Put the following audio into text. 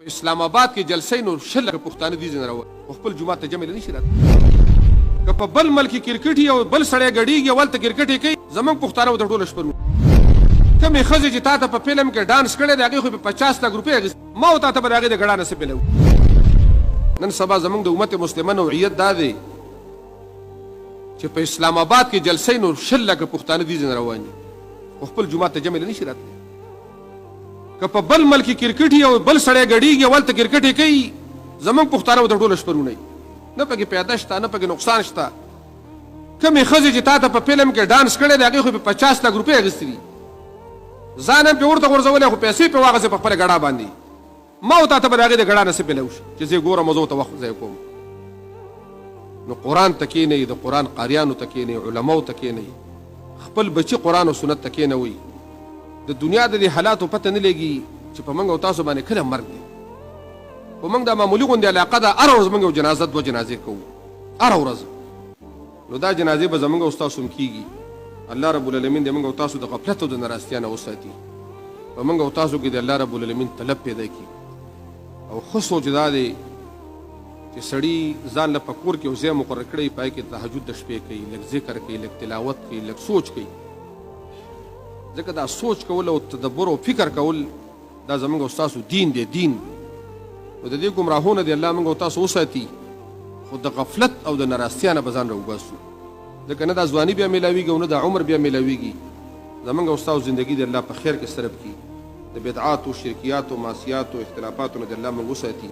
اسلام آباد کې جلسې نو شل پښتانه دي جن راو خپل جمعه ته جمع نه شي راته که په بل ملک کرکټ یو بل سړی غړیږي ولته کرکټ کوي زمونږ پښتانه د ټولو شپرو کمې ښځې چې تا ته په فلم کې ډانس کړی دی هغې خو په 50 لک روپۍ اخیستې ما او تا ته به د هغې د ګډا نصیب لرو نن سبا زمونږ د امت مسلمه نوعیت دا دی چې په اسلام آباد کې جلسې نو شل لکه پښتانه دي ځنه روان دي خو خپل جومات ته جمع نه شي راتلی که په بل ملک کرکټ یو بل سړی غړیږي ولته کرکټ کوي زمونږ پښتانه به د ټولو شپرونه نه پکې پیدا شته نه پکې نقصان شته کمې ښځې چې تا ته په فلم کې ډانس کړی دی هغې خو په 50 لک روپۍ اخیستې دي ځان هم پې ورته غورځولی خو پیسې پې واغېستې په خپله ګډا باندې ما او تا ته به د هغې د ګډا نصیب مېلو شي چې زه ګورم او زه ورته وخت ضایع کوم نو قرآن ته کښېنئ د قرآن قاریانو ته کښېنئ علماو ته کښېنئ خپل بچي قرآن او سنت ته کښېنوئ د دنیا د دې حالاتو پته نه لګي چې په موږ او تاسو باندې کله مرګ دی په موږ دا معمولي غوندې علاقه ده هره ورځ موږ یو جنازه دوه جنازې کوو هره ورځ نو دا جنازې به زموږ او ستاسو هم کېږي الله رب العالمین د موږ او تاسو د غفلت او د ناراستیا نه وساتي په موږ او تاسو کې د الله رب العالمین طلب پیدا کړي او ښه سوچ دا دی چې سړي ځان له په کور کې یو ځای مقرر کړی پای کې تهجد د شپې کوي لږ ذکر کوي لږ تلاوت کوي لږ سوچ کوي ځکه دا سوچ کول او تدبر او فکر کول دا زموږ او ستاسو دین دی دین نو د دې ګمراهونه دی الله موږ او تاسو وساتي خو د غفلت او د ناراستیا نه به ځان راوباسو ځکه نه دا ځواني بیا میلاویږي او نه دا عمر بیا میلاویږي زموږ او ستاسو زندګي د الله په خیر کې صرف کړي د بدعاتو شرکیاتو معصیاتو اختلافاتو نه د الله موږ وساتي